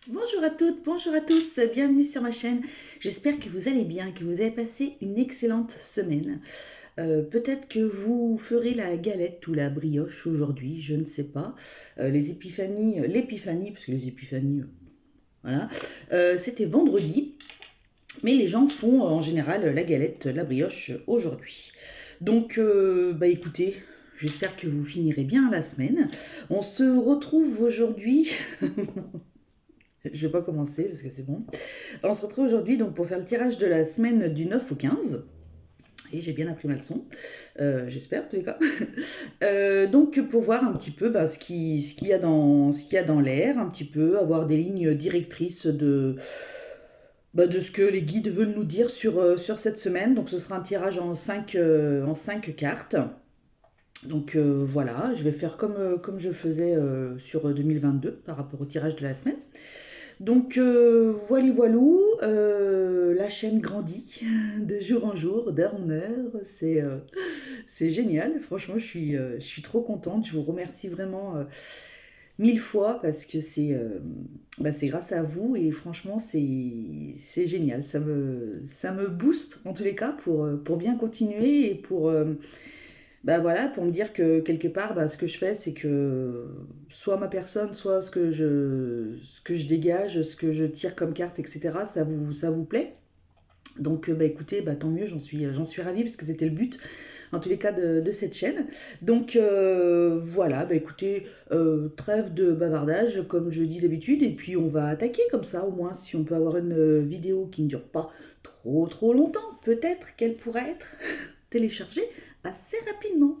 Bonjour à toutes, bonjour à tous, bienvenue sur ma chaîne. J'espère que vous allez bien, que vous avez passé une excellente semaine. Peut-être que vous ferez la galette ou la brioche aujourd'hui, je ne sais pas. L'épiphanie, parce que les épiphanies, voilà, c'était vendredi, mais les gens font en général la galette, la brioche aujourd'hui. Donc, bah écoutez, j'espère que vous finirez bien la semaine. On se retrouve aujourd'hui. Je vais pas commencer parce que c'est bon. On se retrouve aujourd'hui donc pour faire le tirage de la semaine du 9 au 15. Et j'ai bien appris ma leçon, j'espère en tous les cas. Donc pour voir un petit peu bah, ce qu'il y a dans l'air, un petit peu, avoir des lignes directrices de ce que les guides veulent nous dire sur cette semaine. Donc ce sera un tirage en 5 cartes. Donc voilà, je vais faire comme je faisais sur 2022 par rapport au tirage de la semaine. Donc voilou, la chaîne grandit de jour en jour, d'heure en heure. C'est génial. Franchement, je suis trop contente. Je vous remercie vraiment mille fois parce que c'est grâce à vous et franchement, c'est génial. Ça me booste en tous les cas pour bien continuer et bah voilà, pour me dire que quelque part, bah, ce que je fais, c'est que soit ma personne, soit ce que je dégage, ce que je tire comme carte, etc., ça vous plaît. Donc, bah, écoutez, bah, tant mieux, j'en suis ravie parce que c'était le but, en tous les cas, de cette chaîne. Donc, voilà, bah, écoutez, trêve de bavardage, comme je dis d'habitude, et puis on va attaquer comme ça, au moins, si on peut avoir une vidéo qui ne dure pas trop longtemps, peut-être qu'elle pourrait être téléchargée assez rapidement.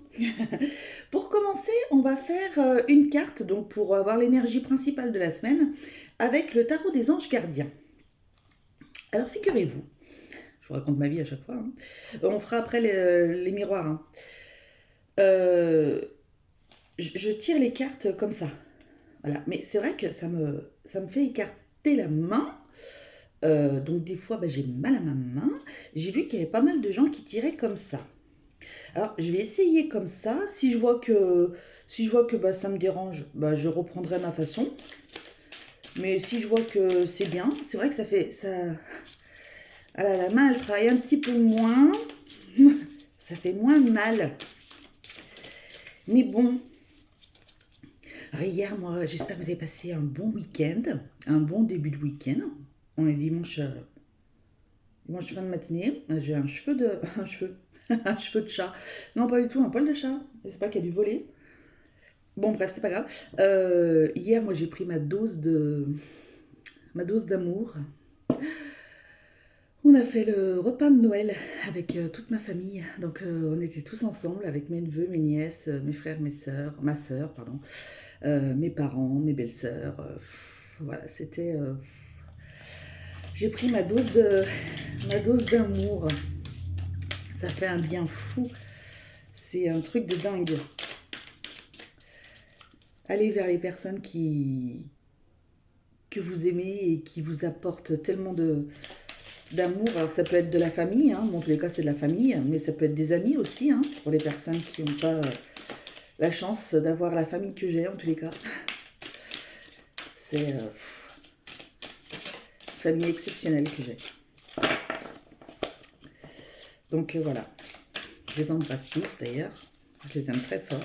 Pour commencer, on va faire une carte donc pour avoir l'énergie principale de la semaine avec le tarot des anges gardiens. Alors figurez-vous, je vous raconte ma vie à chaque fois, hein. On fera après les miroirs, hein. Euh, je tire les cartes comme ça. Voilà. Mais c'est vrai que ça me fait écarter la main. Donc des fois, bah, j'ai mal à ma main. J'ai vu qu'il y avait pas mal de gens qui tiraient comme ça. Alors, je vais essayer comme ça. Si je vois que bah, ça me dérange, bah, je reprendrai ma façon. Mais si je vois que c'est bien, c'est vrai que ça fait ça. Ah là, la main, elle travaille un petit peu moins. Ça fait moins mal. Mais bon. Alors hier, moi, j'espère que vous avez passé un bon week-end, un bon début de week-end. On est dimanche fin de matinée. J'ai un cheveu de, un cheveu de chat. Non, pas du tout, un poil de chat. C'est pas qu'il y a du volet. Bon, bref, c'est pas grave. Hier, moi, j'ai pris ma dose d'amour. On a fait le repas de Noël avec toute ma famille. Donc, on était tous ensemble avec mes neveux, mes nièces, mes frères, mes sœurs, ma sœur, pardon, mes parents, mes belles-sœurs. Voilà, c'était. J'ai pris ma dose d'amour. Ça fait un bien fou. C'est un truc de dingue. Aller vers les personnes que vous aimez et qui vous apportent tellement d'amour. Alors ça peut être de la famille, hein. Bon, en tous les cas c'est de la famille, mais ça peut être des amis aussi, hein, pour les personnes qui n'ont pas la chance d'avoir la famille que j'ai en tous les cas. C'est une famille exceptionnelle que j'ai. Donc voilà, je les embrasse tous d'ailleurs, je les aime très fort.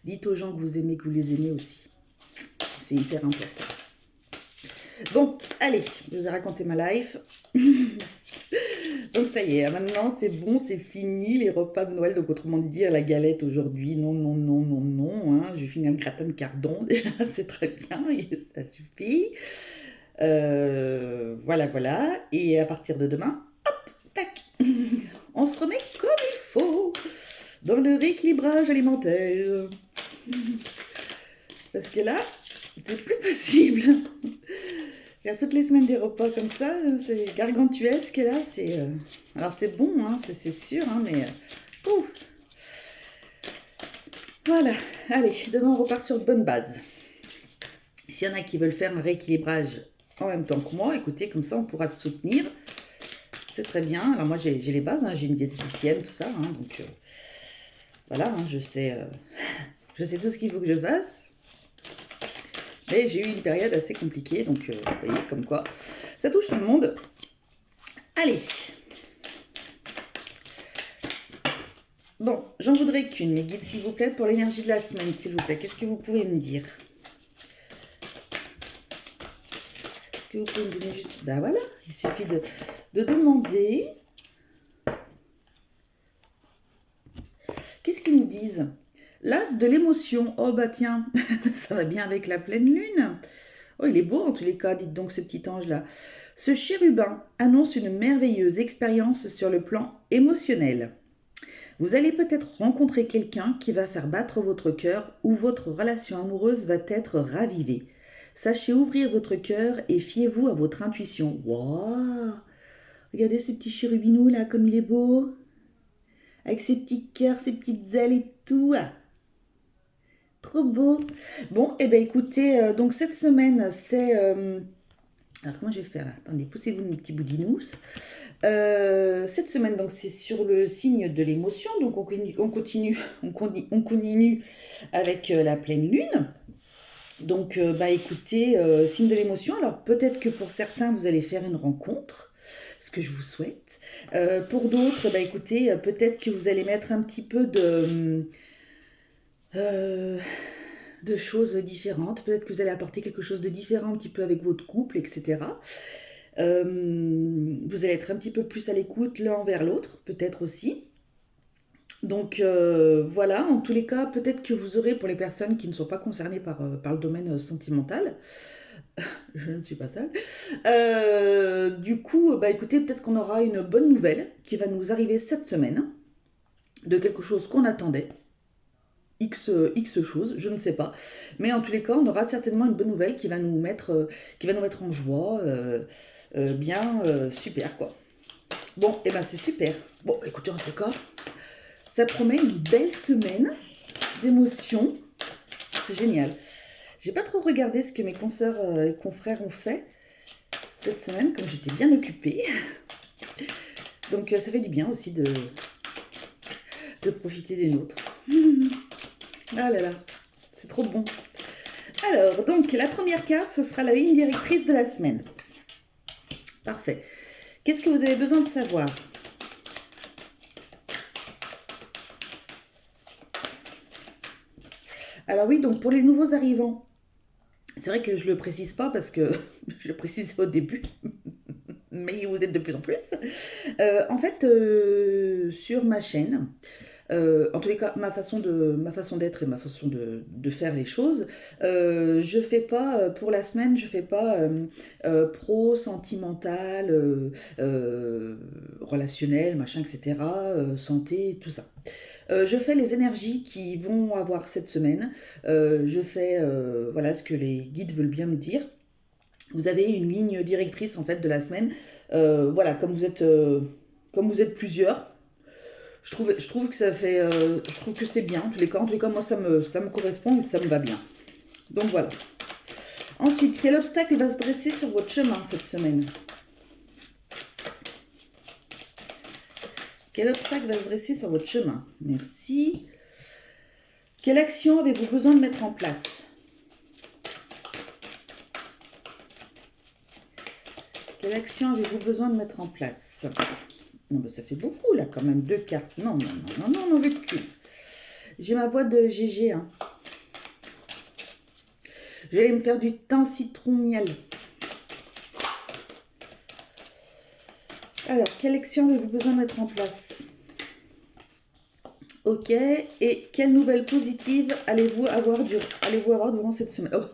Dites aux gens que vous aimez que vous les aimez aussi, c'est hyper important. Bon, allez, je vous ai raconté ma life. Donc ça y est, maintenant c'est bon, c'est fini les repas de Noël. Donc autrement dire, la galette aujourd'hui, non. Hein. Je vais finir le gratin de cardon, déjà c'est très bien, ça suffit. Voilà. Et à partir de demain, hop, tac, on se remet comme il faut dans le rééquilibrage alimentaire. Parce que là, c'est plus possible. Faire toutes les semaines des repas comme ça, c'est gargantuesque là, c'est... Alors c'est bon, hein, c'est sûr, hein, mais... Voilà, allez, demain on repart sur de bonnes bases. S'il y en a qui veulent faire un rééquilibrage en même temps que moi, écoutez, comme ça on pourra se soutenir. C'est très bien. Alors moi j'ai les bases, hein, j'ai une diététicienne, tout ça, hein, donc voilà, hein, je sais tout ce qu'il faut que je fasse. Mais j'ai eu une période assez compliquée, donc vous voyez, comme quoi, ça touche tout le monde. Allez. Bon, j'en voudrais qu'une, mes guides, s'il vous plaît, pour l'énergie de la semaine, s'il vous plaît. Qu'est-ce que vous pouvez me dire? Est-ce que vous pouvez me donner juste... Ben voilà, il suffit de demander. Qu'est-ce qu'ils nous disent? L'as de l'émotion. Oh bah tiens, ça va bien avec la pleine lune. Oh, il est beau en tous les cas, dites donc ce petit ange-là. Ce chérubin annonce une merveilleuse expérience sur le plan émotionnel. Vous allez peut-être rencontrer quelqu'un qui va faire battre votre cœur ou votre relation amoureuse va être ravivée. Sachez ouvrir votre cœur et fiez-vous à votre intuition. Waouh! Regardez ce petit chérubinous là, comme il est beau. Avec ses petits cœurs, ses petites ailes et tout. Trop beau. Bon, et bien écoutez, donc cette semaine, c'est... alors comment je vais faire là? Attendez, poussez-vous mes petits boudinous. Cette semaine, donc c'est sur le signe de l'émotion. Donc on continue avec la pleine lune. Donc, bah écoutez, signe de l'émotion. Alors peut-être que pour certains, vous allez faire une rencontre, ce que je vous souhaite. Pour d'autres, bah écoutez, peut-être que vous allez mettre un petit peu de choses différentes. Peut-être que vous allez apporter quelque chose de différent un petit peu avec votre couple, etc. Vous allez être un petit peu plus à l'écoute l'un envers l'autre, peut-être aussi. Donc voilà, en tous les cas, peut-être que vous aurez, pour les personnes qui ne sont pas concernées par le domaine sentimental, je ne suis pas seule, du coup, bah écoutez, peut-être qu'on aura une bonne nouvelle qui va nous arriver cette semaine, de quelque chose qu'on attendait, X choses, je ne sais pas. Mais en tous les cas, on aura certainement une bonne nouvelle qui va nous mettre en joie, bien, super quoi. Bon, et ben c'est super. Bon, écoutez, en tout cas, ça promet une belle semaine d'émotions. C'est génial. J'ai pas trop regardé ce que mes consoeurs et confrères ont fait cette semaine, comme j'étais bien occupée. Donc ça fait du bien aussi de profiter des nôtres. Ah là là, c'est trop bon. Alors, donc, la première carte, ce sera la ligne directrice de la semaine. Parfait. Qu'est-ce que vous avez besoin de savoir? Alors oui, donc pour les nouveaux arrivants, c'est vrai que je ne le précise pas parce que je le précisais au début, mais vous êtes de plus en plus. En fait, sur ma chaîne, en tous les cas, ma façon d'être et ma façon de faire les choses, je fais pas, pour la semaine, je fais pas pro, sentimental, relationnel, machin, etc., santé, tout ça. Je fais les énergies qui vont avoir cette semaine. Je fais voilà ce que les guides veulent bien nous dire. Vous avez une ligne directrice en fait de la semaine. Voilà, comme vous êtes plusieurs, je trouve que ça fait, je trouve que c'est bien. En tous les cas, moi ça me correspond et ça me va bien. Donc voilà. Ensuite, quel obstacle va se dresser sur votre chemin cette semaine? Quel obstacle va se dresser sur votre chemin? Merci. Quelle action avez-vous besoin de mettre en place? Quelle action avez-vous besoin de mettre en place? Non, ben ça fait beaucoup là quand même, 2 cartes. Non, on n'en veut qu'une. J'ai ma voix de GG. Hein. J'allais me faire du thym citron miel. Alors, quelle action avez-vous besoin de mettre en place? Ok, et quelle nouvelle positive allez-vous avoir durant cette semaine? Oh.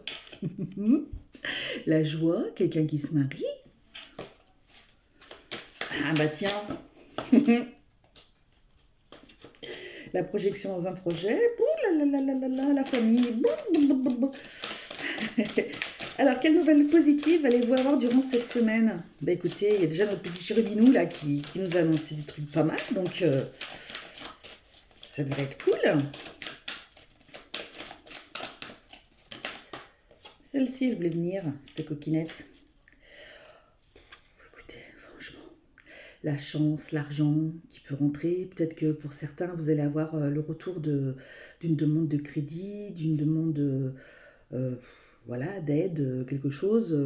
La joie, quelqu'un qui se marie. Ah bah tiens. La projection dans un projet. La famille. Alors, quelle nouvelle positive allez-vous avoir durant cette semaine? Bah écoutez, il y a déjà notre petit cherubinou là qui nous a annoncé des trucs pas mal, donc ça devrait être cool. Celle-ci, elle voulait venir, cette coquinette. Écoutez, franchement, la chance, l'argent qui peut rentrer. Peut-être que pour certains, vous allez avoir le retour d'une demande de crédit, d'une demande voilà, d'aide, quelque chose.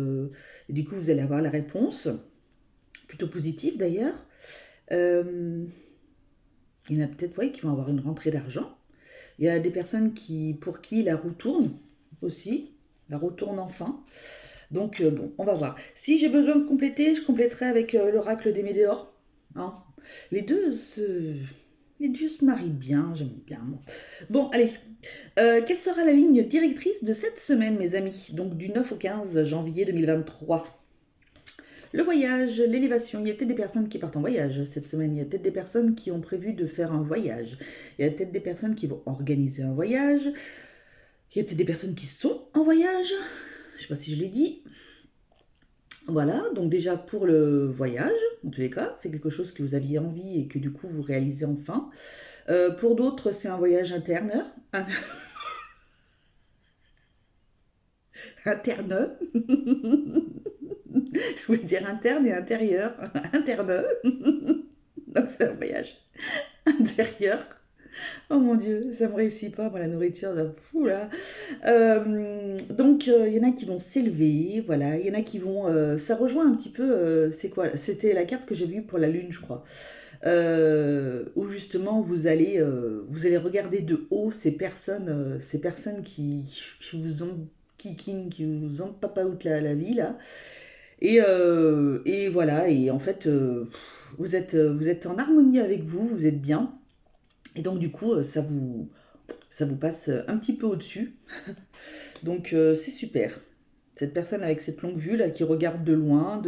Et du coup, vous allez avoir la réponse, plutôt positive d'ailleurs. Euh, il y en a peut-être, ouais, qui vont avoir une rentrée d'argent. Il y a des personnes pour qui la roue tourne aussi. La roue tourne enfin. Donc, bon, on va voir. Si j'ai besoin de compléter, je compléterai avec l'oracle des Météores. Hein. Les deux se... Les deux se marient bien, j'aime bien. Bon, allez. Quelle sera la ligne directrice de cette semaine, mes amis? Donc, du 9 au 15 janvier 2023. Le voyage, l'élévation. Il y a peut-être des personnes qui partent en voyage cette semaine. Il y a peut-être des personnes qui ont prévu de faire un voyage. Il y a peut-être des personnes qui vont organiser un voyage. Il y a peut-être des personnes qui sont en voyage. Je ne sais pas si je l'ai dit. Voilà, donc déjà pour le voyage, en tous les cas, c'est quelque chose que vous aviez envie et que du coup vous réalisez enfin. Pour d'autres, c'est un voyage interne. Interne. Je voulais dire interne et intérieur. Interne. Donc c'est un voyage intérieur. Oh mon Dieu, ça me réussit pas, moi, la nourriture. Là. Donc, il y en a qui vont s'élever, voilà. Il y en a qui vont... ça rejoint un petit peu... c'est quoi? C'était la carte que j'ai vue pour la Lune, je crois. Où justement, vous allez regarder de haut ces personnes qui vous ont... Qui vous ont papa out la vie, là. Et voilà, et en fait, vous êtes en harmonie avec vous, vous êtes bien. Et donc, du coup, ça vous passe un petit peu au-dessus. Donc, c'est super. Cette personne avec cette longue vue là, qui regarde de loin,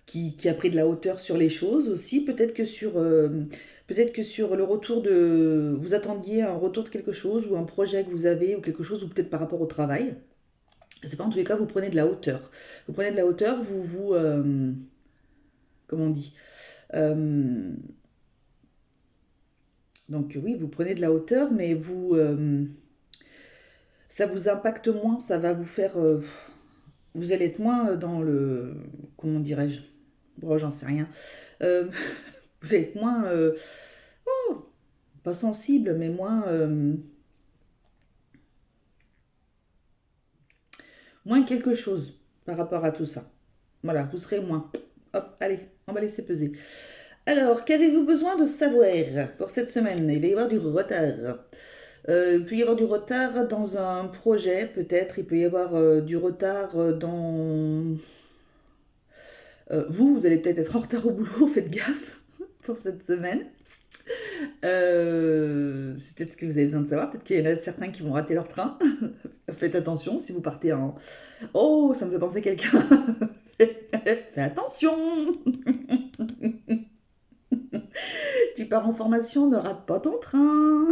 qui a pris de la hauteur sur les choses aussi. Peut-être que sur le retour de... Vous attendiez un retour de quelque chose ou un projet que vous avez ou quelque chose, ou peut-être par rapport au travail. Je sais pas, en tous les cas, vous prenez de la hauteur. Vous prenez de la hauteur, comment on dit Euh, Donc oui, vous prenez de la hauteur, mais ça vous impacte moins, ça va vous faire... vous allez être moins dans le... Comment dirais-je? Bon, j'en sais rien. Euh, vous allez être moins... pas sensible, mais moins quelque chose par rapport à tout ça. Voilà, vous serez moins. Hop, allez, on va laisser peser. Alors, qu'avez-vous besoin de savoir pour cette semaine? Il va y avoir du retard. Il peut y avoir du retard dans un projet, peut-être. Il peut y avoir du retard dans... vous allez peut-être être en retard au boulot, faites gaffe pour cette semaine. C'est peut-être ce que vous avez besoin de savoir. Peut-être qu'il y en a certains qui vont rater leur train. Faites attention si vous partez en... Oh, ça me fait penser à quelqu'un. Fais attention. Tu pars en formation, ne rate pas ton train.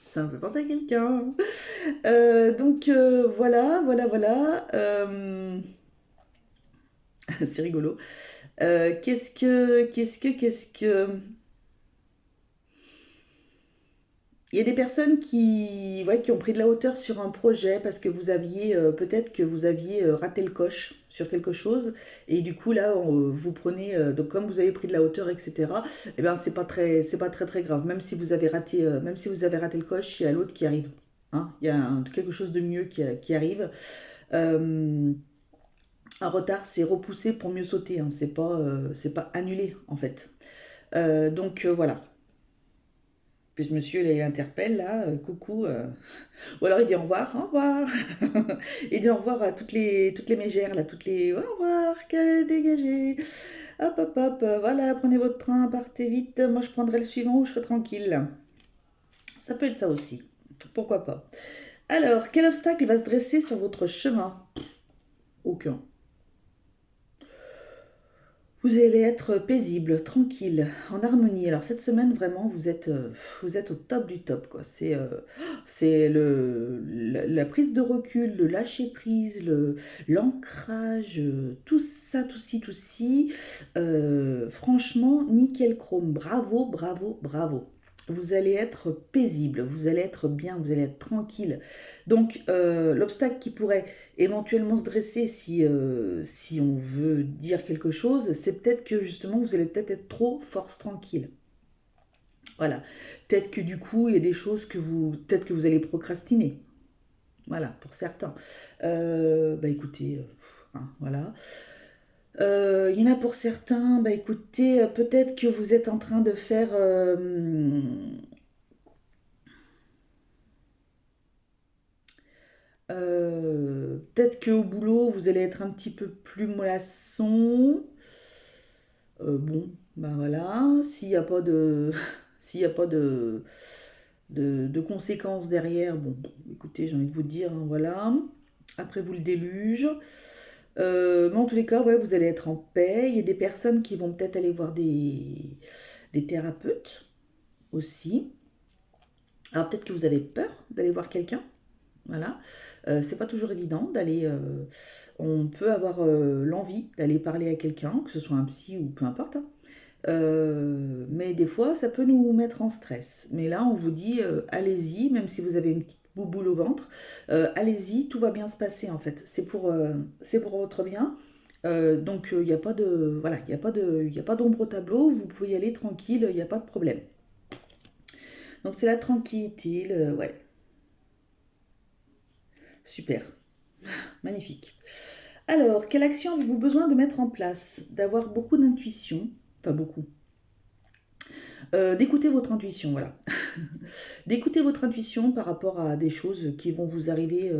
Ça me fait penser à quelqu'un. Donc voilà. C'est rigolo. Qu'est-ce que... Il y a des personnes qui ont pris de la hauteur sur un projet parce que vous aviez, peut-être que vous aviez raté le coche sur quelque chose. Et du coup, là, vous prenez, donc comme vous avez pris de la hauteur, etc., eh ben, c'est pas très, très grave. Même si vous avez raté le coche, il y a l'autre qui arrive. Hein. Il y a quelque chose de mieux qui arrive. Euh, un retard, c'est repousser pour mieux sauter. Hein. C'est pas annuler, en fait. Donc, voilà. Puis ce monsieur, là, il interpelle, là, coucou. Ou alors il dit au revoir. Il dit au revoir à toutes les mégères, là, au revoir, qu'elle dégagée. Hop, voilà, prenez votre train, partez vite. Moi, je prendrai le suivant où je serai tranquille. Ça peut être ça aussi. Pourquoi pas. Alors, quel obstacle va se dresser sur votre chemin? Aucun. Vous allez être paisible, tranquille, en harmonie. Alors cette semaine, vraiment, vous êtes au top du top, quoi. C'est la prise de recul, le lâcher prise, l'ancrage, tout ça, tout ci. Franchement, nickel chrome. Bravo, bravo, bravo. Vous allez être paisible, vous allez être bien, vous allez être tranquille. Donc, l'obstacle qui pourrait éventuellement se dresser si on veut dire quelque chose, c'est peut-être que justement vous allez peut-être être trop force tranquille. Voilà. Peut-être que du coup, il y a des choses peut-être que vous allez procrastiner. Voilà, pour certains. Bah écoutez, voilà. Il y en a pour certains, bah écoutez, peut-être que vous êtes en train de faire... peut-être qu'au boulot, vous allez être un petit peu plus mollasson. Bon, ben voilà, s'il n'y a pas de, s'il y a pas de conséquences derrière, bon, écoutez, j'ai envie de vous dire, hein, voilà. Après vous le déluge. Mais en tous les cas, ouais, vous allez être en paix. Il y a des personnes qui vont peut-être aller voir des thérapeutes aussi. Alors peut-être que vous avez peur d'aller voir quelqu'un. Voilà. C'est pas toujours évident d'aller. On peut avoir l'envie d'aller parler à quelqu'un, que ce soit un psy ou peu importe, hein. Mais des fois, ça peut nous mettre en stress. Mais là, on vous dit, allez-y, même si vous avez une petite bouboule au ventre, allez-y, tout va bien se passer en fait. C'est pour votre bien. Donc, il n'y a pas de, voilà, il y a pas d'ombre au tableau. Vous pouvez y aller tranquille, il n'y a pas de problème. Donc, c'est la tranquillité, ouais, super, magnifique. Alors, quelle action avez-vous besoin de mettre en place? D'avoir beaucoup d'intuition, enfin beaucoup. D'écouter votre intuition, voilà. D'écouter votre intuition par rapport à des choses qui vont vous arriver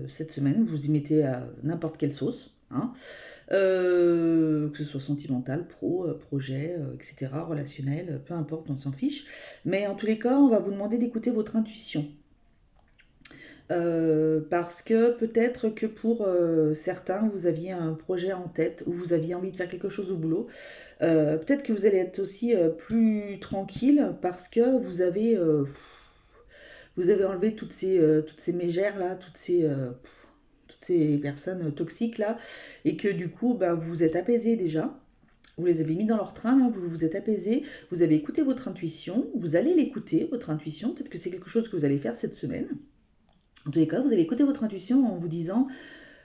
cette semaine. Vous y mettez à n'importe quelle sauce, hein. Que ce soit sentimental, pro, projet, etc., relationnel, peu importe, on s'en fiche. Mais en tous les cas, on va vous demander d'écouter votre intuition. Parce que peut-être que pour certains, vous aviez un projet en tête ou vous aviez envie de faire quelque chose au boulot. Peut-être que vous allez être aussi plus tranquille parce que vous avez enlevé toutes ces mégères là, toutes ces personnes toxiques là, et que du coup, bah, vous vous êtes apaisé déjà. Vous les avez mis dans leur train, hein, vous vous êtes apaisé, vous avez écouté votre intuition, vous allez l'écouter, votre intuition, peut-être que c'est quelque chose que vous allez faire cette semaine. En tous les cas, vous allez écouter votre intuition en vous disant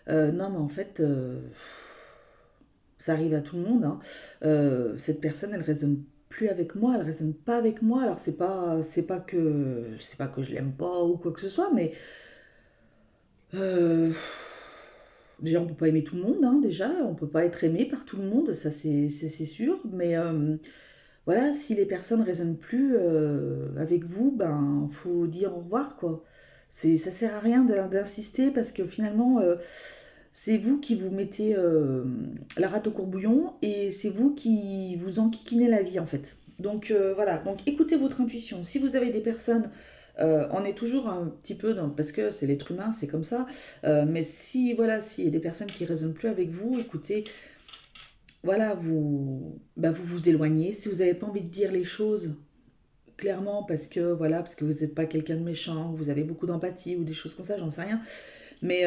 non, mais en fait, ça arrive à tout le monde, hein. Cette personne, elle résonne plus avec moi, elle résonne pas avec moi. Alors c'est pas que je l'aime pas ou quoi que ce soit, mais euh, déjà on peut pas aimer tout le monde, hein, déjà on peut pas être aimé par tout le monde, ça c'est sûr. Mais voilà, si les personnes résonnent plus avec vous, ben faut dire au revoir quoi. Ça sert à rien d'insister parce que finalement c'est vous qui vous mettez la rate au courbouillon et c'est vous qui vous enquiquinez la vie en fait. Donc voilà, donc écoutez votre intuition. Si vous avez des personnes, on est toujours un petit peu dans, parce que c'est l'être humain, c'est comme ça. Mais si voilà, s'il y a des personnes qui résonnent plus avec vous, écoutez, voilà, vous vous éloignez. Si vous n'avez pas envie de dire les choses clairement parce que voilà, parce que vous n'êtes pas quelqu'un de méchant, vous avez beaucoup d'empathie ou des choses comme ça, j'en sais rien. Mais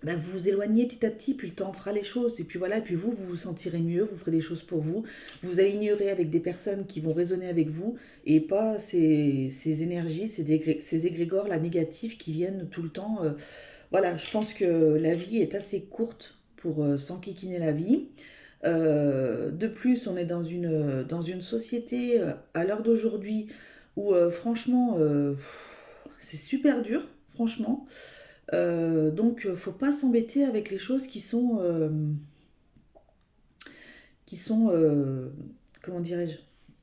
bah, vous vous éloignez petit à petit, puis le temps fera les choses. Et puis voilà, et puis vous vous sentirez mieux, vous ferez des choses pour vous. Vous alignerez avec des personnes qui vont résonner avec vous et pas ces énergies, ces égrégores là, négatifs qui viennent tout le temps. Voilà, je pense que la vie est assez courte pour s'enquiquiner la vie. De plus, on est dans une société à l'heure d'aujourd'hui où franchement, c'est super dur, franchement. Donc, faut pas s'embêter avec les choses qui sont, comment dirais-je,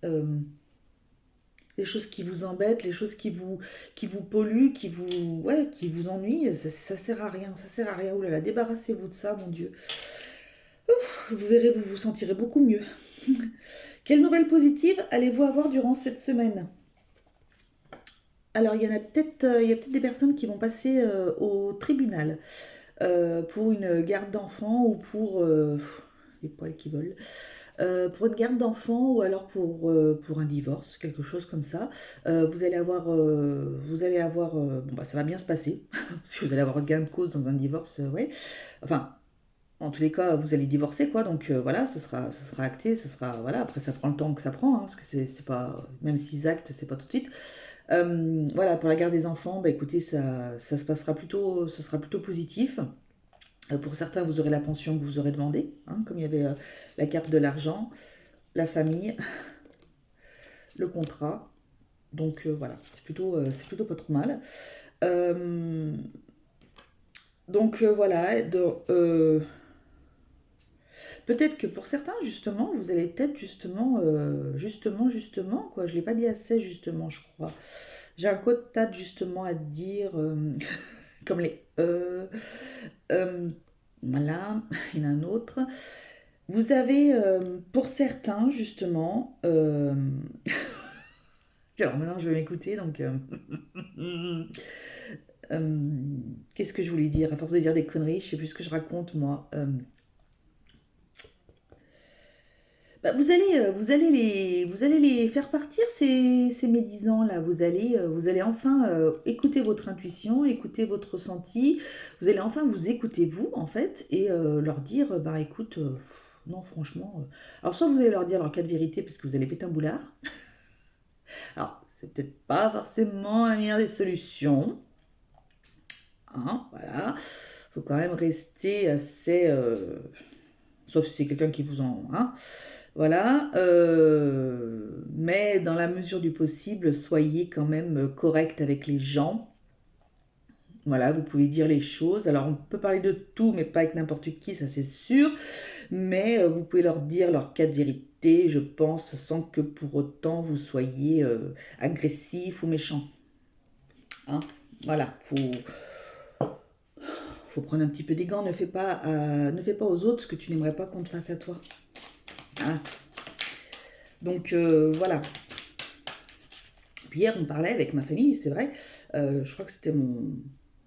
euh, les choses qui vous embêtent, les choses qui vous polluent, ouais, qui vous ennuient. Ça sert à rien, ça sert à rien. Ouh là là, débarrassez-vous de ça, mon Dieu. Vous verrez, vous vous sentirez beaucoup mieux. Quelle nouvelle positive allez-vous avoir durant cette semaine? Alors, il y a peut-être des personnes qui vont passer au tribunal pour une garde d'enfants ou pour les poils qui volent, pour une garde d'enfants ou alors pour un divorce, quelque chose comme ça. Vous allez avoir, bon bah ça va bien se passer, parce que vous allez avoir gain de cause dans un divorce, ouais. Enfin, en tous les cas, vous allez divorcer, quoi. Donc voilà, ce sera acté, ce sera voilà. Après, ça prend le temps que ça prend, hein, parce que c'est pas, même s'ils actent, c'est pas tout de suite. Voilà, pour la garde des enfants, bah écoutez, ça se passera plutôt, ce sera plutôt positif. Pour certains, vous aurez la pension que vous aurez demandé, hein, comme il y avait la carte de l'argent, la famille, le contrat. Donc voilà, c'est plutôt pas trop mal. Euh, Donc voilà, peut-être que pour certains, justement, vous allez peut-être justement, quoi, je ne l'ai pas dit assez, justement, je crois. J'ai un quota, justement, à dire, comme les euh, voilà, il y en a un autre. Vous avez, pour certains, justement, alors maintenant je vais m'écouter, donc, qu'est-ce que je voulais dire? À force de dire des conneries, je sais plus ce que je raconte, moi. Bah, vous allez les faire partir, ces médisants là. Vous allez enfin écouter votre intuition, écouter votre ressenti. Vous allez enfin vous écouter vous en fait et leur dire, bah écoute, non franchement. Alors soit vous allez leur dire leur cas de vérité parce que vous allez péter un boulard. Alors c'est peut-être pas forcément la meilleure des solutions, hein, voilà. Faut quand même rester assez, sauf si c'est quelqu'un qui vous en, hein. Voilà, mais dans la mesure du possible, soyez quand même correct avec les gens. Voilà, vous pouvez dire les choses. Alors, on peut parler de tout, mais pas avec n'importe qui, ça c'est sûr. Mais vous pouvez leur dire leur cas de vérité, je pense, sans que pour autant vous soyez agressif ou méchant. Hein, voilà, faut prendre un petit peu des gants. Ne fais pas aux autres ce que tu n'aimerais pas qu'on te fasse à toi. Hein. Donc voilà. Puis hier, on parlait avec ma famille, c'est vrai. Je crois que c'était mon.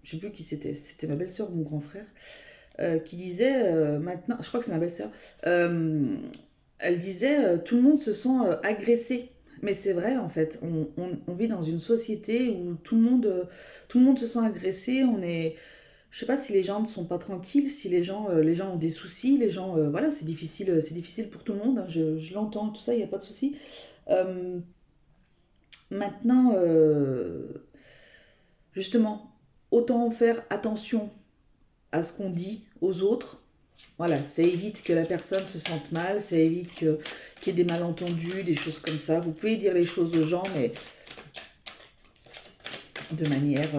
Je sais plus qui c'était. C'était ma belle-sœur ou mon grand frère. Qui disait maintenant. Je crois que c'est ma belle-sœur. Elle disait tout le monde se sent agressé. Mais c'est vrai, en fait. On vit dans une société où tout le monde se sent agressé. On est. Je sais pas si les gens ne sont pas tranquilles, si les gens ont des soucis, les gens, voilà, c'est difficile pour tout le monde, hein, je l'entends, tout ça, il n'y a pas de souci. Euh, Maintenant, justement, autant faire attention à ce qu'on dit aux autres. Voilà, ça évite que la personne se sente mal, ça évite qu'il y ait des malentendus, des choses comme ça. Vous pouvez dire les choses aux gens, mais de manière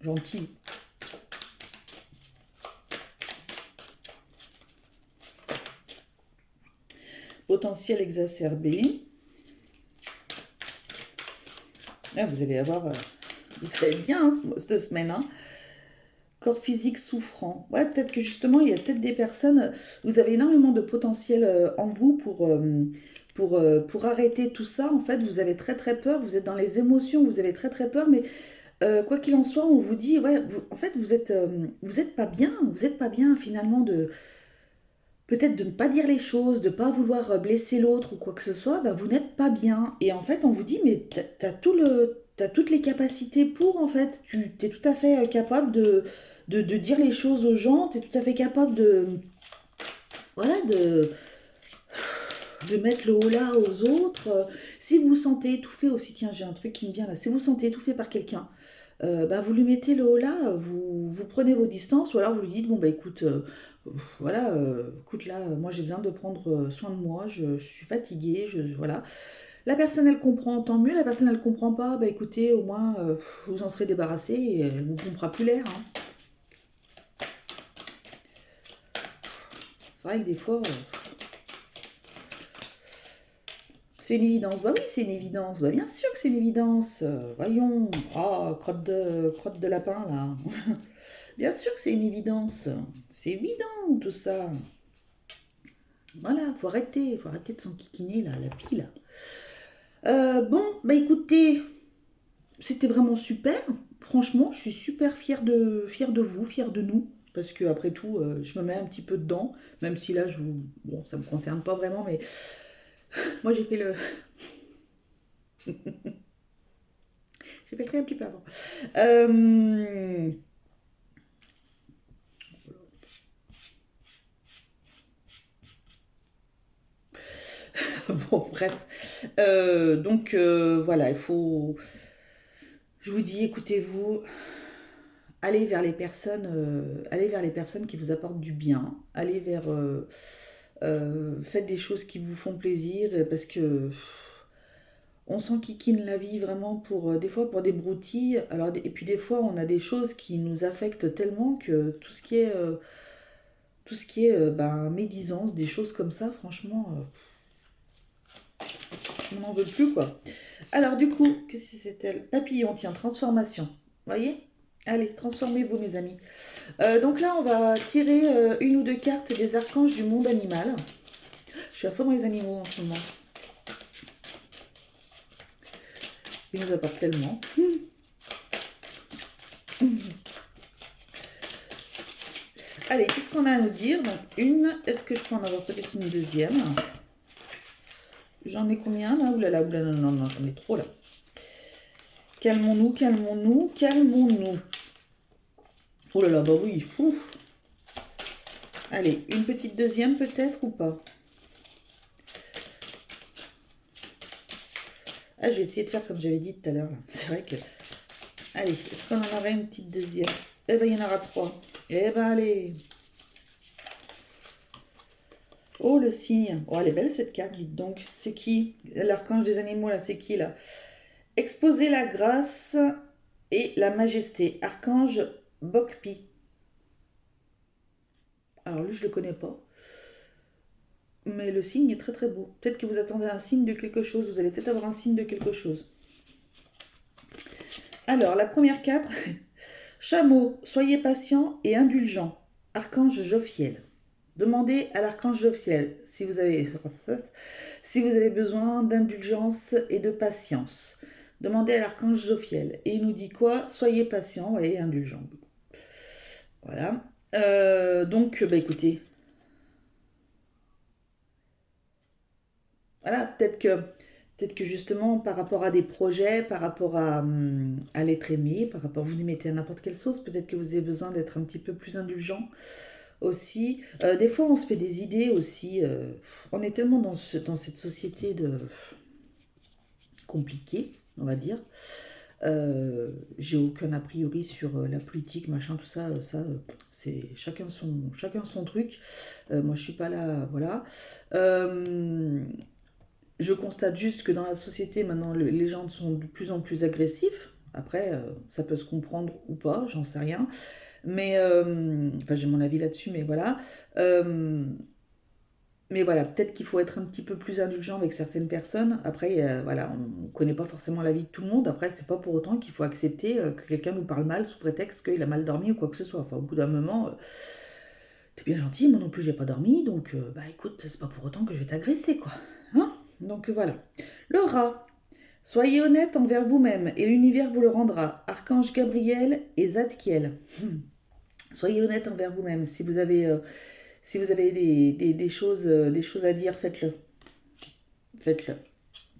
gentille. Potentiel exacerbé. Ah, vous allez avoir... vous allez bien hein, cette semaine, hein. Corps physique souffrant. Ouais, peut-être que justement, il y a peut-être des personnes, vous avez énormément de potentiel en vous pour arrêter tout ça. En fait, vous avez très très peur, vous êtes dans les émotions, vous avez très très peur, mais quoi qu'il en soit, on vous dit, ouais, en fait, vous êtes pas bien, vous êtes pas bien finalement de peut-être de ne pas dire les choses, de ne pas vouloir blesser l'autre ou quoi que ce soit, bah, vous n'êtes pas bien. Et en fait, on vous dit, mais t'as toutes les capacités pour, en fait. Tu es tout à fait capable de dire les choses aux gens, tu es tout à fait capable voilà, de mettre le haut là aux autres. Si vous vous sentez étouffé aussi, tiens, j'ai un truc qui me vient là, si vous vous sentez étouffé par quelqu'un, bah, vous lui mettez le haut là, vous prenez vos distances, ou alors vous lui dites, bon bah écoute, voilà, écoute là, moi j'ai besoin de prendre soin de moi, je suis fatiguée, voilà. La personne elle comprend, tant mieux, la personne elle comprend pas, bah écoutez, au moins vous en serez débarrassé et elle vous pompera plus l'air. Hein. C'est vrai que des fois, c'est une évidence. Bah oui, c'est une évidence. Bah bien sûr que c'est une évidence. Voyons. Oh, crotte de lapin, là. Bien sûr que c'est une évidence. C'est évident, tout ça. Voilà, faut arrêter de s'enquiquiner, là, la fille, là. Bon, bah écoutez, c'était vraiment super. Franchement, je suis super fière de vous, fière de nous. Parce que après tout, je me mets un petit peu dedans. Même si là, bon, ça me concerne pas vraiment, mais moi j'ai fait le... j'ai fait le tri un petit peu avant. Euh, Bon, bref. Donc, voilà, il faut. Je vous dis, écoutez-vous, allez vers les personnes qui vous apportent du bien. Allez vers. Faites des choses qui vous font plaisir parce que On s'enquiquine la vie vraiment pour des fois pour des broutilles. Alors, et puis des fois, on a des choses qui nous affectent tellement que tout ce qui est médisance, des choses comme ça, franchement, on n'en veut plus, quoi. Alors, du coup, qu'est-ce que c'était? Papillon, tiens, transformation. Voyez? Allez, transformez-vous, mes amis. Donc là, on va tirer une ou deux cartes des archanges du monde animal. Je suis à fond dans les animaux en ce moment. Ils nous apportent tellement. Allez, qu'est-ce qu'on a à nous dire? Donc, une. Est-ce que je peux en avoir peut-être une deuxième? J'en ai combien là? Oulala, oulala, non, non, j'en ai trop là. Calmons-nous, calmons-nous, calmons-nous. Oh là là, bah oui. Ouf. Allez, une petite deuxième peut-être ou pas? Ah, je vais essayer de faire comme j'avais dit tout à l'heure. C'est vrai que... Allez, est-ce qu'on en aurait une petite deuxième? Eh ben, il y en aura trois. Eh ben, allez. Oh, le cygne. Oh, elle est belle cette carte, dites donc. C'est qui? L'archange des animaux, là, c'est qui, là? Exposer la grâce et la majesté. Archange Bokpi. Alors lui, je le connais pas. Mais le signe est très très beau. Peut-être que vous attendez un signe de quelque chose. Vous allez peut-être avoir un signe de quelque chose. Alors, la première carte. Chameau, soyez patient et indulgent. Archange Jophiel. Demandez à l'archange Jophiel si vous avez besoin d'indulgence et de patience. Demandez à l'archange Jophiel. Et il nous dit quoi? Soyez patient et indulgent. Voilà. Donc, bah écoutez. Voilà, peut-être que justement, par rapport à des projets, par rapport à l'être aimé, par rapport, vous y mettez à n'importe quelle sauce, peut-être que vous avez besoin d'être un petit peu plus indulgent aussi. Des fois, on se fait des idées aussi. On est tellement dans cette société compliquée, on va dire. J'ai aucun a priori sur la politique, machin, tout ça. C'est chacun son truc. Moi, je suis pas là, voilà. Je constate juste que dans la société, maintenant, les gens sont de plus en plus agressifs. Après, ça peut se comprendre ou pas, j'en sais rien. Mais, enfin, j'ai mon avis là-dessus, mais voilà. Euh, mais voilà, peut-être qu'il faut être un petit peu plus indulgent avec certaines personnes. Après, voilà, on ne connaît pas forcément la vie de tout le monde. Après, c'est pas pour autant qu'il faut accepter que quelqu'un nous parle mal sous prétexte qu'il a mal dormi ou quoi que ce soit. Enfin, au bout d'un moment, t'es bien gentil, moi non plus j'ai pas dormi, donc bah écoute, c'est pas pour autant que je vais t'agresser, quoi. Hein? Donc voilà. Le rat. Soyez honnête envers vous-même et l'univers vous le rendra. Archange Gabriel et Zadkiel. Soyez honnête envers vous-même. Si vous avez des choses à dire, faites-le. Faites-le.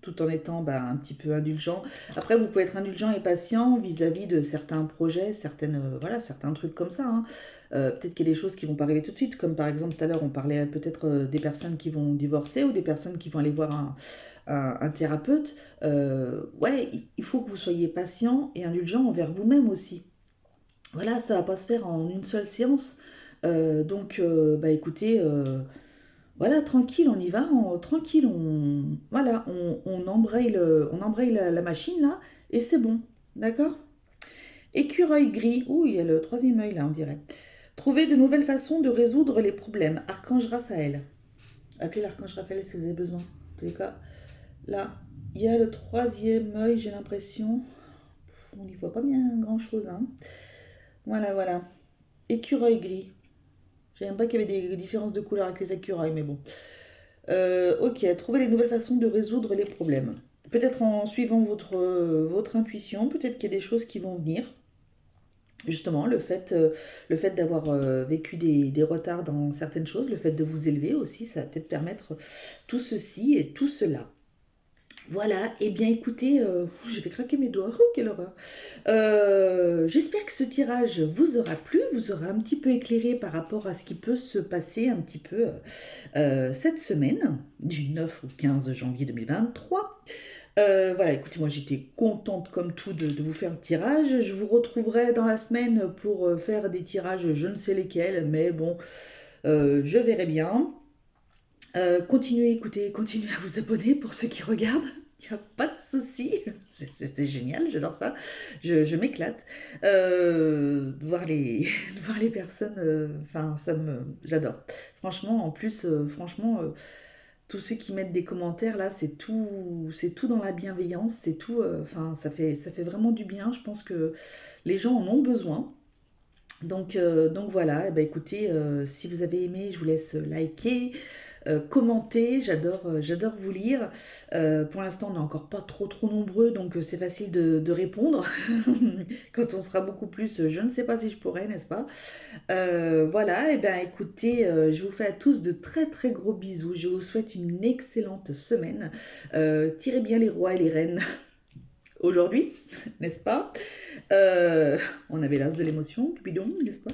Tout en étant un petit peu indulgent. Après, vous pouvez être indulgent et patient vis-à-vis de certains projets, certains trucs comme ça, hein. Peut-être qu'il y a des choses qui vont pas arriver tout de suite, comme par exemple tout à l'heure, on parlait peut-être des personnes qui vont divorcer ou des personnes qui vont aller voir un thérapeute. Ouais, il faut que vous soyez patient et indulgent envers vous-même aussi. Voilà, ça va pas se faire en une seule séance. Donc, bah écoutez, voilà, tranquille, on y va, tranquille, voilà, on embraye la machine là, et c'est bon, d'accord? Écureuil gris, ouh, il y a le troisième œil là, on dirait. Trouver de nouvelles façons de résoudre les problèmes. Archange Raphaël. Appelez l'archange Raphaël si vous avez besoin. En tous les cas, là, il y a le troisième œil, j'ai l'impression. On n'y voit pas bien grand chose, hein. Voilà, voilà. Écureuil gris. Je savais même pas qu'il y avait des différences de couleur avec les écureuils, mais bon. Ok, trouver les nouvelles façons de résoudre les problèmes. Peut-être en suivant votre intuition, peut-être qu'il y a des choses qui vont venir. Justement, le fait d'avoir vécu des retards dans certaines choses, le fait de vous élever aussi, ça va peut-être permettre tout ceci et tout cela. Voilà, et bien écoutez, je vais craquer mes doigts, oh quelle horreur. J'espère que ce tirage vous aura plu, vous aura un petit peu éclairé par rapport à ce qui peut se passer un petit peu cette semaine, du 9 au 15 janvier 2023. Voilà, écoutez, moi j'étais contente comme tout de vous faire le tirage. Je vous retrouverai dans la semaine pour faire des tirages, je ne sais lesquels, mais bon, je verrai bien. Continuez à écouter, continuez à vous abonner pour ceux qui regardent. Il n'y a pas de souci. C'est génial, j'adore ça. Je m'éclate. De voir de voir les personnes, enfin, j'adore. Franchement, en plus, franchement, tous ceux qui mettent des commentaires là, c'est tout dans la bienveillance, c'est tout. Enfin, ça fait vraiment du bien. Je pense que les gens en ont besoin. Donc voilà, eh ben, écoutez, si vous avez aimé, je vous laisse liker, commenter, j'adore vous lire. Pour l'instant, on n'est encore pas trop nombreux, donc c'est facile de répondre. Quand on sera beaucoup plus, je ne sais pas si je pourrai, n'est-ce pas? Voilà, et ben écoutez, je vous fais à tous de très gros bisous. Je vous souhaite une excellente semaine. Tirez bien les rois et les reines aujourd'hui, n'est-ce pas? On avait l'as de l'émotion, Cupidon, n'est-ce pas?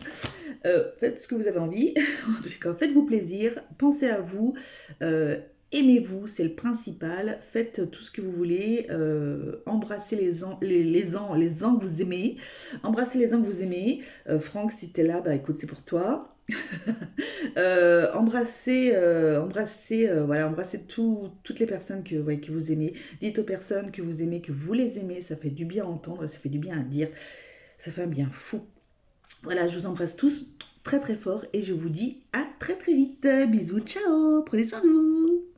Faites ce que vous avez envie. En tout cas, faites-vous plaisir. Pensez à vous. euh, Aimez-vous, c'est le principal. Faites tout ce que vous voulez. Embrassez les ans que vous aimez. Embrassez les gens que vous aimez. Franck, si t'es là, bah écoute, c'est pour toi. Voilà, embrassez toutes les personnes ouais, que vous aimez. Dites aux personnes que vous les aimez. Ça fait du bien à entendre, ça fait du bien à dire. Ça fait un bien fou. Voilà, je vous embrasse tous très fort et je vous dis à très vite. Bisous, ciao, prenez soin de vous.